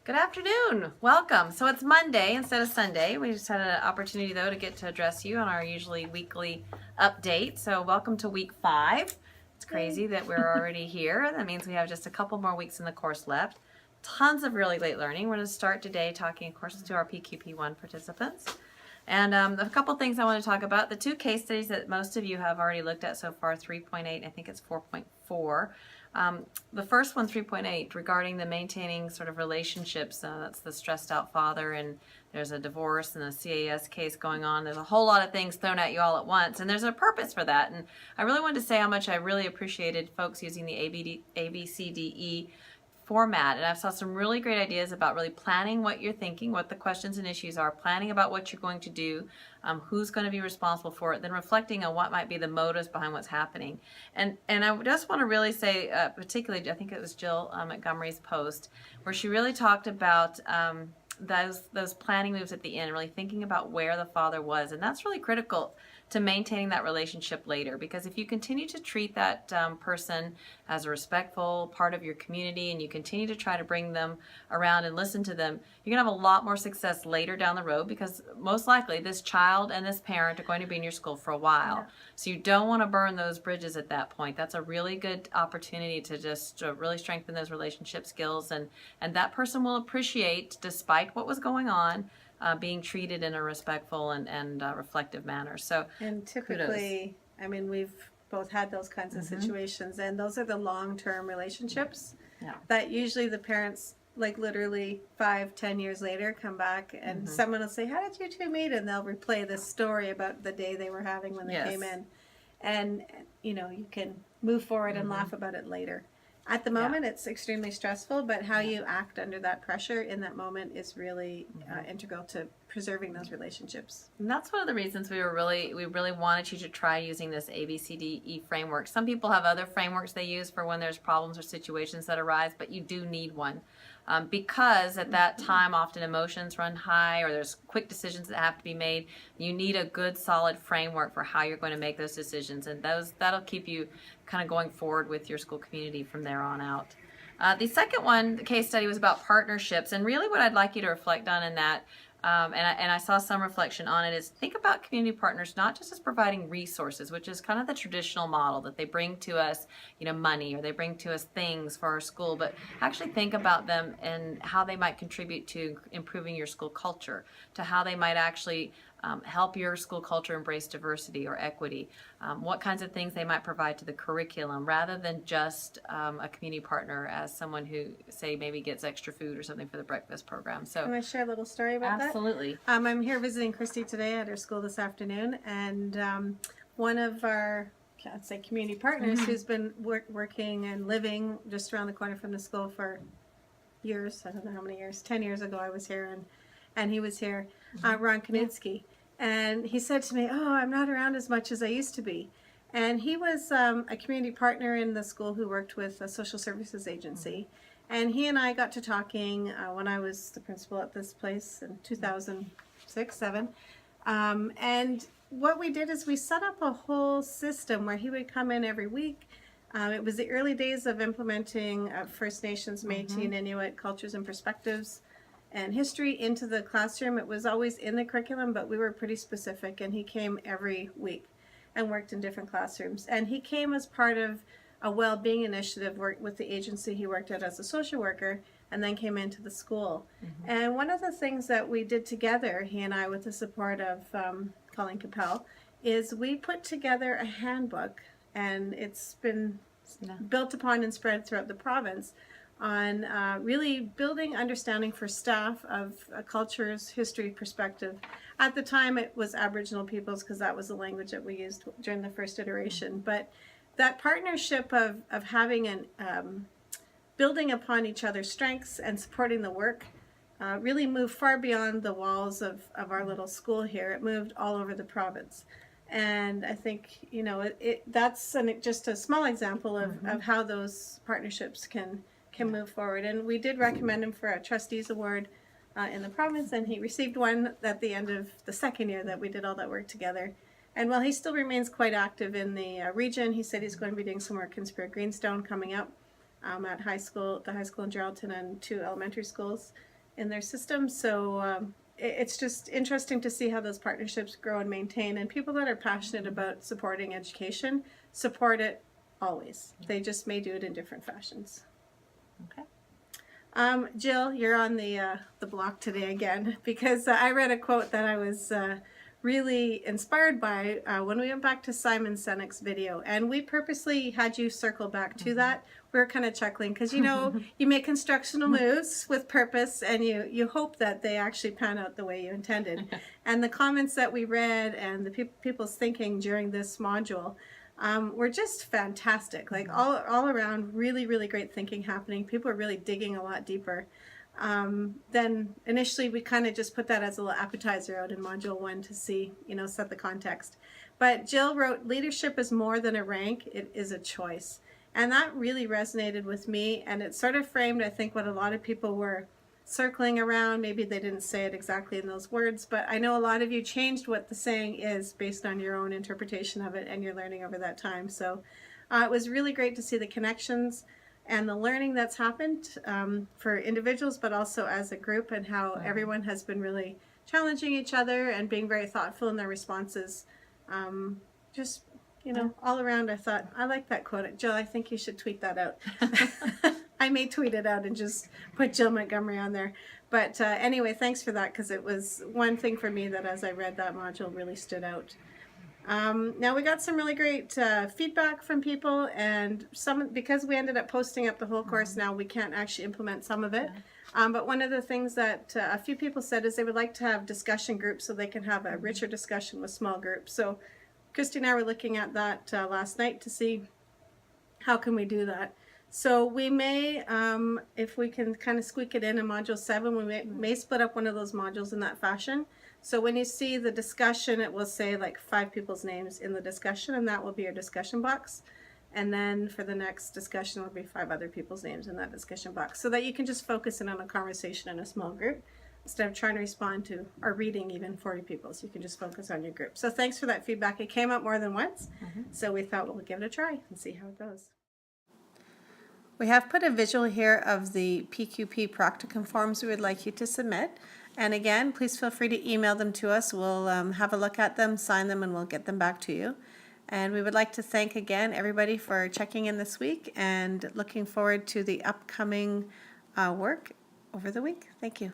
Good afternoon. Welcome. So it's Monday instead of Sunday. We just had an opportunity, though, to get to address you on our usually weekly update. So welcome to week 5. It's crazy that we're already here. That means we have just a couple more weeks in the course left. Tons of really great learning. We're going to start today talking, of course, to our PQP1 participants. And a couple things I want to talk about. The 2 case studies that most of you have already looked at so far, 3.8, I think it's 4.4. The first one, 3.8, regarding the maintaining sort of relationships. That's the stressed out father, and there's a divorce and a CAS case going on. There's a whole lot of things thrown at you all at once, and there's a purpose for that. And I really wanted to say how much I really appreciated folks using the ABCDE format, and I've saw some really great ideas about really planning what you're thinking, what the questions and issues are, planning about what you're going to do, who's going to be responsible for it, then reflecting on what might be the motives behind what's happening. And I just want to really say, particularly, I think it was Jill Montgomery's post, where she really talked about those planning moves at the end, really thinking about where the father was, and that's really critical to maintaining that relationship later, because if you continue to treat that person as a respectful part of your community and you continue to try to bring them around and listen to them, you're going to have a lot more success later down the road, because most likely this child and this parent are going to be in your school for a while. Yeah. So you don't want to burn those bridges at that point. That's a really good opportunity to just really strengthen those relationship skills, and that person will appreciate, despite what was going on, being treated in a respectful and reflective manner. So, and typically, kudos. I mean, we've both had those kinds of situations, and those are the long-term relationships that usually the parents, like literally 5-10 years later, come back and someone will say, "How did you two meet?" And they'll replay this story about the day they were having when they came in, and you can move forward and laugh about it later. At the moment, it's extremely stressful, but how you act under that pressure in that moment is really integral to preserving those relationships. And that's one of the reasons we really wanted you to try using this ABCDE framework. Some people have other frameworks they use for when there's problems or situations that arise, but you do need one. Because at that time often emotions run high, or there's quick decisions that have to be made. You need a good solid framework for how you're going to make those decisions, and that'll keep you kind of going forward with your school community from there on out. The second one, the case study, was about partnerships, and really what I'd like you to reflect on in that, and I saw some reflection on it, is think about community partners not just as providing resources, which is kind of the traditional model that they bring to us, money, or they bring to us things for our school, but actually think about them and how they might contribute to improving your school culture, to how they might actually help your school culture embrace diversity or equity, what kinds of things they might provide to the curriculum, rather than just a community partner as someone who, say, maybe gets extra food or something for the breakfast program. So, can I share a little story about that? Absolutely. I'm here visiting Christy today at her school this afternoon, and one of our, let's say, community partners who's been working and living just around the corner from the school for years, I don't know how many years, 10 years ago I was here, and he was here, Ron Knudski. And he said to me, "Oh, I'm not around as much as I used to be." And he was a community partner in the school who worked with a social services agency. And he and I got to talking when I was the principal at this place in 2006, 7. And what we did is we set up a whole system where he would come in every week. It was the early days of implementing First Nations, Métis, and Inuit cultures and perspectives and history into the classroom. It was always in the curriculum, but we were pretty specific, and he came every week and worked in different classrooms. And he came as part of a well-being initiative with the agency he worked at as a social worker, and then came into the school. And one of the things that we did together, he and I, with the support of Colleen Capel, is we put together a handbook, and it's been built upon and spread throughout the province, on really building understanding for staff of a culture's history perspective. At the time it was Aboriginal peoples, because that was the language that we used during the first iteration. But that partnership of having an building upon each other's strengths and supporting the work really moved far beyond the walls of our little school here. It moved all over the province. And I think, that's just a small example of how those partnerships can move forward. And we did recommend him for a trustees award in the province, and he received one at the end of the second year that we did all that work together. And while he still remains quite active in the region, he said he's going to be doing some work in Spirit Greenstone coming up at the high school in Geraldton, and 2 elementary schools. in their system. So it's just interesting to see how those partnerships grow and maintain. And people that are passionate about supporting education support it always. They just may do it in different fashions. Okay. Jill, you're on the block today again because I read a quote that I was really inspired by when we went back to Simon Sinek's video, and we purposely had you circle back to that. We were kind of chuckling because you make constructional moves with purpose, and you hope that they actually pan out the way you intended. And the comments that we read and the people's thinking during this module were just fantastic. Like all around, really, really great thinking happening. People are really digging a lot deeper. Then initially we kind of just put that as a little appetizer out in module 1 to see, set the context. But Jill wrote, leadership is more than a rank, it is a choice. And that really resonated with me, and it sort of framed, I think, what a lot of people were circling around. Maybe they didn't say it exactly in those words, but I know a lot of you changed what the saying is based on your own interpretation of it and your learning over that time. So it was really great to see the connections and the learning that's happened for individuals, but also as a group, and how everyone has been really challenging each other and being very thoughtful in their responses. All around, I thought, I like that quote. Jill, I think you should tweet that out. I may tweet it out and just put Jill Montgomery on there. But anyway, thanks for that, because it was one thing for me that as I read that module really stood out. Now we got some really great feedback from people, and because we ended up posting up the whole course now, we can't actually implement some of it. But one of the things that a few people said is they would like to have discussion groups so they can have a richer discussion with small groups. So Christy and I were looking at that last night to see how can we do that. So we may, if we can kind of squeak it in module 7, we may split up one of those modules in that fashion. So when you see the discussion, it will say like 5 people's names in the discussion, and that will be your discussion box. And then for the next discussion, will be 5 other people's names in that discussion box, so that you can just focus in on a conversation in a small group instead of trying to respond to or reading even 40 people. So you can just focus on your group. So thanks for that feedback. It came up more than once, so we thought we'll give it a try and see how it goes. We have put a visual here of the PQP practicum forms we would like you to submit. And again, please feel free to email them to us. We'll have a look at them, sign them, and we'll get them back to you. And we would like to thank again everybody for checking in this week, and looking forward to the upcoming work over the week. Thank you.